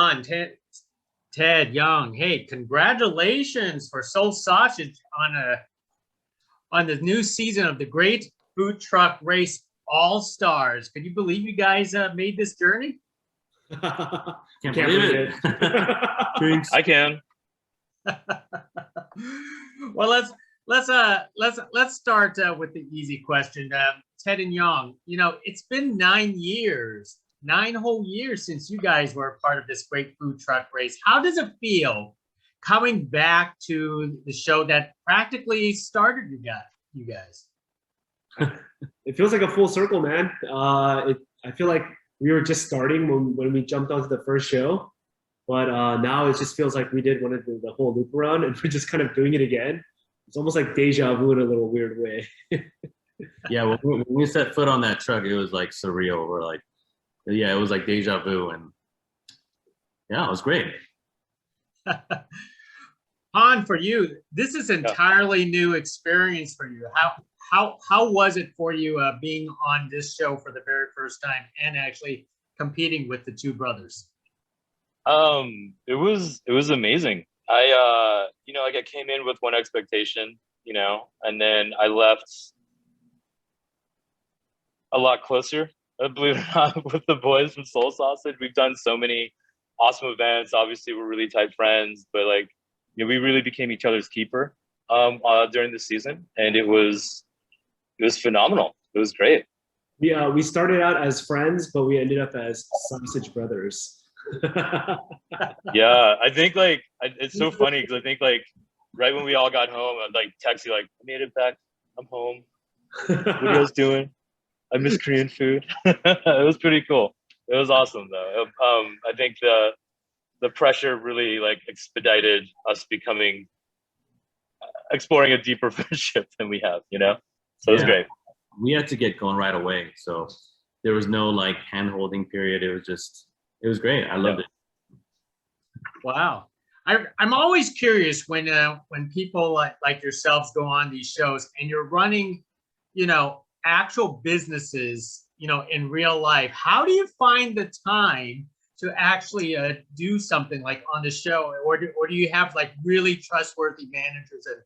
Han, Ted, Young. Hey, congratulations for Soul Sausage on the new season of the Great Food Truck Race All Stars. Can you believe you guys made this journey? Can't believe it. I can. Well, let's start with the easy question. Ted and Yong, it's been 9 years, 9 whole years since you guys were a part of this great food truck race. How does it feel coming back to the show that practically started you guys? It feels like a full circle, man. I feel like we were just starting when we jumped onto the first show, but now it just feels like we did one of the whole loop around, and we're just kind of doing it again. It's almost like deja vu in a little weird way. Yeah, when we set foot on that truck, it was like surreal. We're like, yeah, it was like deja vu, and yeah, it was great. Han, for you, this is entirely new experience for you. How was it for you being on this show for the very first time and actually competing with the two brothers? It was amazing. I I came in with one expectation, and then I left a lot closer, believe it or not, with the boys from Soul Sausage. We've done so many awesome events. Obviously, we're really tight friends, but we really became each other's keeper during the season, and it was phenomenal. It was great. We started out as friends, but we ended up as sausage brothers. Yeah, I think it's so funny because I think right when we all got home, I'd text you I made it back. I'm home. What are you guys doing? I miss Korean food. It was pretty cool. It was awesome though. I think the pressure really expedited us exploring a deeper friendship than we have, So it was great. We had to get going right away. So there was no hand holding period. It was great. I loved it. Wow. I'm always curious when people like yourselves go on these shows and you're running, actual businesses, in real life. How do you find the time to actually do something on the show, or do you have really trustworthy managers and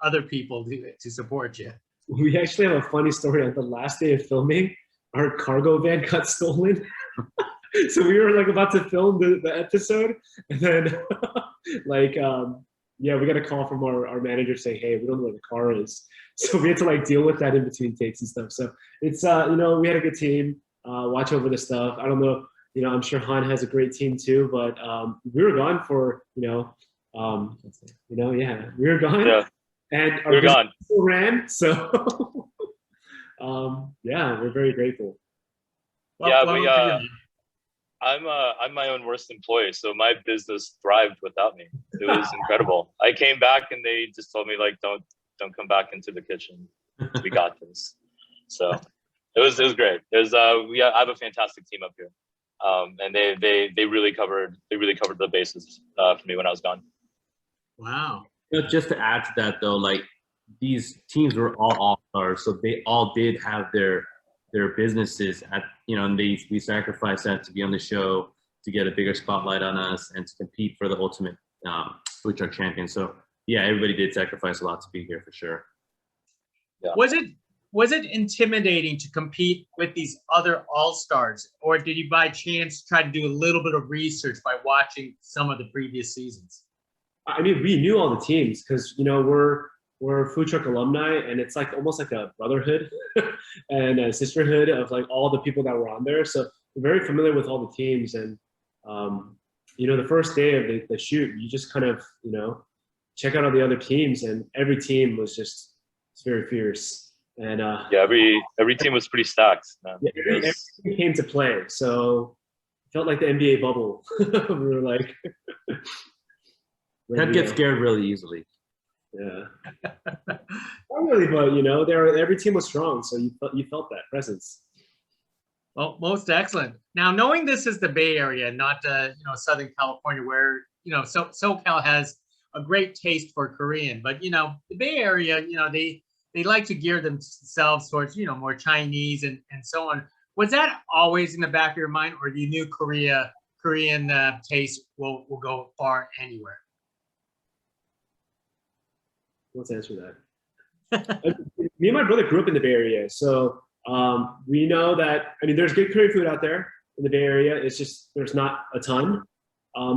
other people to support you? We actually have a funny story. On the last day of filming, our cargo van got stolen. So we were about to film the episode, and then we got a call from our manager saying, hey, we don't know where the car is. So we had to deal with that in between takes and stuff. So it's we had a good team watch over the stuff. I don't know, I'm sure Han has a great team too, but we were gone for we were gone. And our we were gone. Still ran, so we're very grateful. I'm my own worst employee, so my business thrived without me. It was incredible. I came back and they just told me don't come back into the kitchen. We got this. So it was great. I have a fantastic team up here, and they really covered the bases for me when I was gone. Wow. Just to add to that though, these teams were all all-stars, so they all did have their businesses and we sacrificed that to be on the show, to get a bigger spotlight on us and to compete for the ultimate food truck champion. So yeah, everybody did sacrifice a lot to be here for sure. Yeah. Was it intimidating to compete with these other all-stars, or did you by chance try to do a little bit of research by watching some of the previous seasons? I mean, we knew all the teams because we're food truck alumni, and it's almost like a brotherhood and a sisterhood of all the people that were on there. So we're very familiar with all the teams, and the first day of the shoot, you just kind of check out all the other teams, and every team was just very fierce. And every team was pretty stacked. Yeah, every team came to play, so it felt like the NBA bubble. We were Ted gets scared really easily. Yeah, not really, but every team was strong, so you felt that presence. Well, most excellent. Now, knowing this is the Bay Area, not Southern California, where SoCal has a great taste for Korean, but the Bay Area, they like to gear themselves towards more Chinese and so on. Was that always in the back of your mind, or you knew Korea Korean taste will go far anywhere. Let's answer that. Me and my brother grew up in the Bay Area, so we know that. I mean, there's good Korean food out there in the Bay Area. It's just there's not a ton.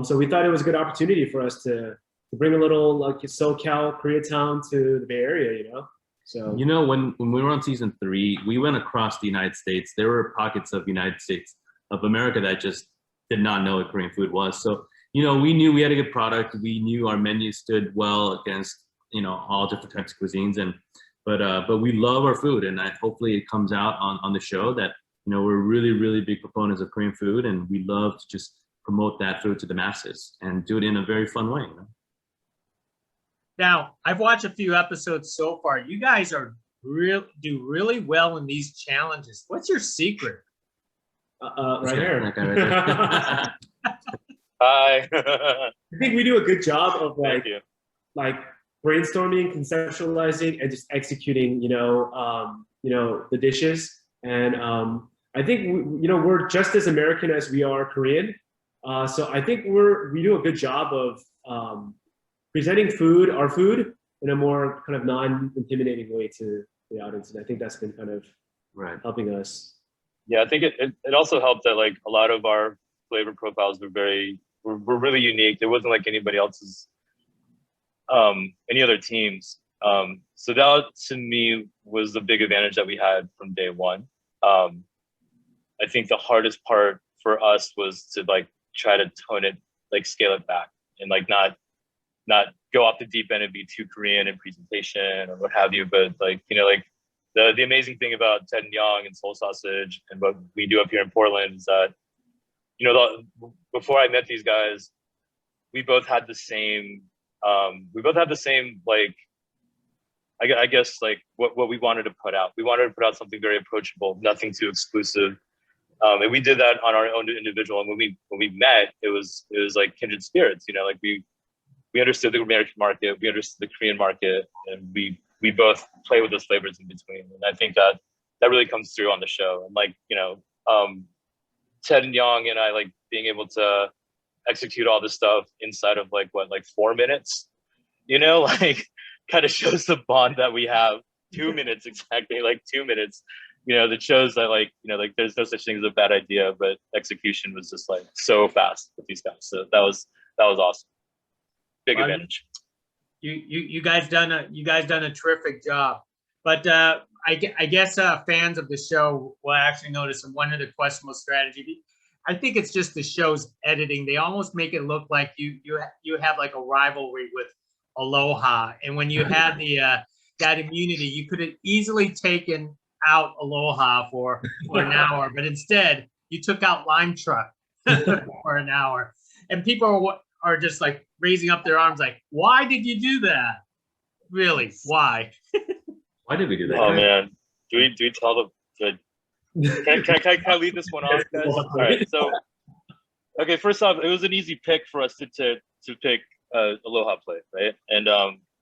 So we thought it was a good opportunity for us to bring a little like SoCal, Koreatown to the Bay Area, you know? So You know, when we were on season 3, we went across the United States. There were pockets of United States, of America, that just did not know what Korean food was. So, you know, we knew we had a good product. We knew our menu stood well against, you know, all different types of cuisines. But we love our food, and hopefully it comes out on the show that, you know, we're really, really big proponents of Korean food, and we love to just promote that food to the masses and do it in a very fun way, you know? Now, I've watched a few episodes so far. You guys do really well in these challenges. What's your secret? right here. That guy right there. Hi. I think we do a good job of Thank you. like brainstorming, conceptualizing, and just executing. You know, the dishes. And I think we're just as American as we are Korean. So I think we do a good job of presenting our food in a more kind of non-intimidating way to the audience, and I think that's been kind of helping us. Yeah, I think it also helped that like a lot of our flavor profiles were really unique. It wasn't like anybody else's, any other teams. So that to me was the big advantage that we had from day one. I think the hardest part for us was to like try to tone it, like scale it back, and like not go off the deep end and be too Korean in presentation or what have you. But like, you know, like the amazing thing about Ted and Yong and Soul Sausage and what we do up here in Portland is that, you know, before I met these guys, we both had the same, like, I guess like what we wanted to put out. We wanted to put out something very approachable, nothing too exclusive. And we did that on our own individual. And when we met, it was like kindred spirits, you know, like we understood the American market, we understood the Korean market, and we both play with those flavors in between. And I think that really comes through on the show. And like, you know, Ted and Yong and I, like being able to execute all this stuff inside of like 4 minutes, you know, like kind of shows the bond that we have. 2 minutes exactly, like 2 minutes, you know, that shows that like, you know, like there's no such thing as a bad idea, but execution was just like so fast with these guys. So that was awesome. Big advantage. You guys done a terrific job, but I guess fans of the show will actually notice one of the questionable strategy. I think it's just the show's editing. They almost make it look like you have like a rivalry with Aloha, and when you had the that immunity, you could have easily taken out Aloha for an hour, but instead you took out Lime Truck for an hour, and people are just like raising up their arms like, why did you do that? Really, why? Why did we do that? Oh man, do we tell them? Can I leave this one off, guys? All right, so okay, first off, it was an easy pick for us to pick Aloha Plate, right? And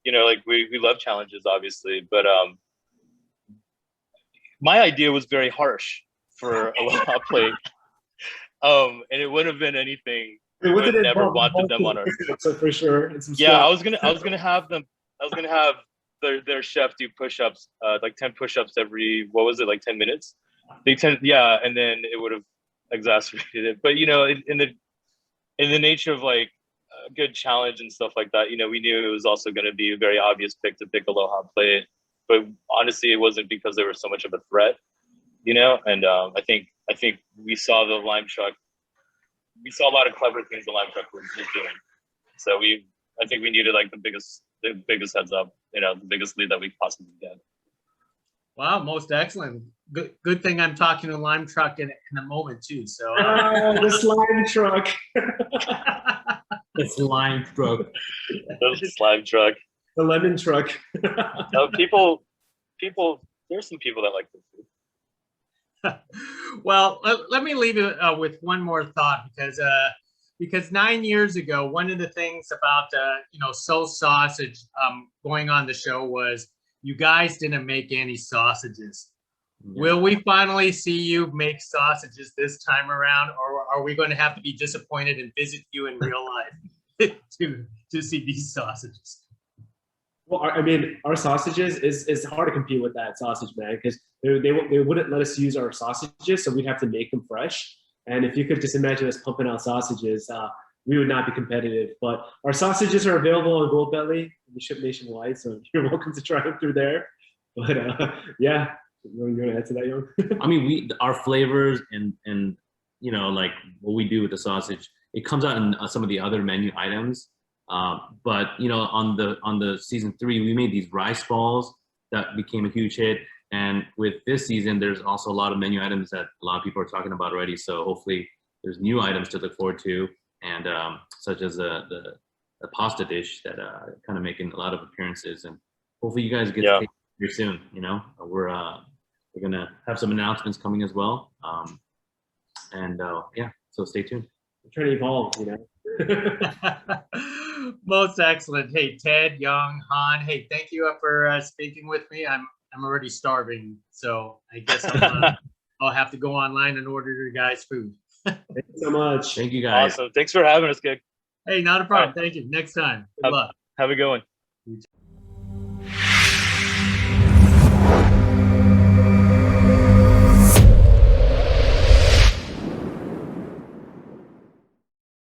you know, like we love challenges obviously, but my idea was very harsh for Aloha Plate, and it wouldn't have been anything. We would never wanted them on our. So for sure. Yeah, I was gonna have them. I was gonna have their chef do push-ups, like 10 push-ups every, what was it, like 10 minutes? Yeah, and then it would have exacerbated it. But you know, in the nature of like a good challenge and stuff like that, you know, we knew it was also going to be a very obvious pick to pick Aloha Plate. But honestly, it wasn't because they were so much of a threat, you know. And I think we saw the Lime Truck. We saw a lot of clever things the Lime Truck was doing. So I think we needed like the biggest heads up, you know, the biggest lead that we possibly get. Wow, most excellent. Good thing I'm talking to Lime Truck in a moment too. So this Lime Truck. It's Lime Truck. The Lime Truck. The Lemon Truck. People. There's some people that like this food. Well, let me leave it with one more thought, because 9 years ago, one of the things about Soul Sausage going on the show was you guys didn't make any sausages. Will we finally see you make sausages this time around, or are we going to have to be disappointed and visit you in real life to see these sausages? Well, I mean, our sausages is hard to compete with that sausage, man, because they wouldn't let us use our sausages, so we'd have to make them fresh. And if you could just imagine us pumping out sausages, we would not be competitive. But our sausages are available on Goldbelly. We ship nationwide, so you're welcome to try them through there. But yeah, you want to add to that, Yong? I mean, our flavors and you know, like what we do with the sausage, it comes out in some of the other menu items. But you know, on the season 3, we made these rice balls that became a huge hit. And with this season, there's also a lot of menu items that a lot of people are talking about already. So hopefully, there's new items to look forward to, and such as the pasta dish that kind of making a lot of appearances. And hopefully, you guys get to taste it here soon. You know, we're gonna have some announcements coming as well. Yeah, so stay tuned. We're trying to evolve, you know. Most excellent. Hey, Ted, Yong, Han. Hey, thank you for speaking with me. I'm already starving, so I guess I'll have to go online and order your guys' food. Thank you so much. Thank you, guys. Awesome. Thanks for having us, Gig. Hey, not a problem. Thank you. Next time. Good luck. Have a good one.